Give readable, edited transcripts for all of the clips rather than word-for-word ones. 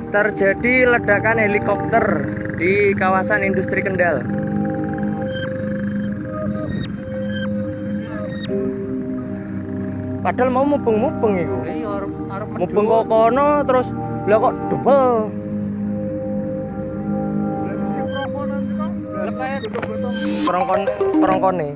Terjadi ledakan helikopter di kawasan industri Kendal. Padahal mau mubeng-mubeng itu. Mubeng kok kono terus lah kok double. Perongkone.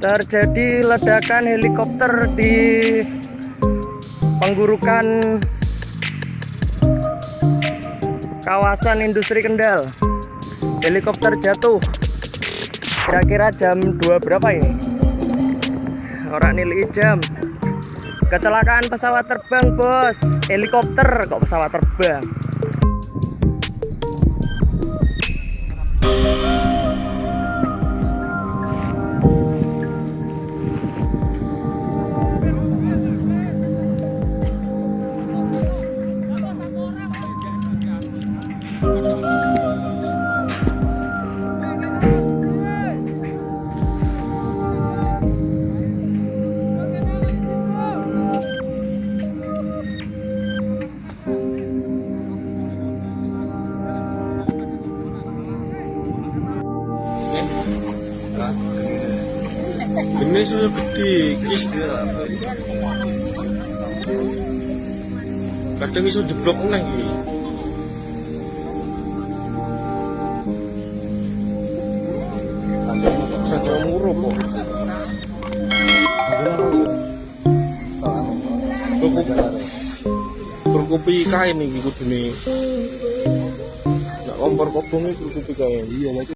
Terjadi ledakan helikopter di penggurukan kawasan industri Kendal. Helikopter jatuh kira-kira jam 2 berapa ini? Orang nilai jam. Kecelakaan pesawat terbang, bos. Helikopter kok pesawat terbang. Ini sudah gede, kadang iso jeblok nang iki. Saja murah kok. Berkopi kain iki kudune. Nek kompor kobong iki berkopi kain. Iya.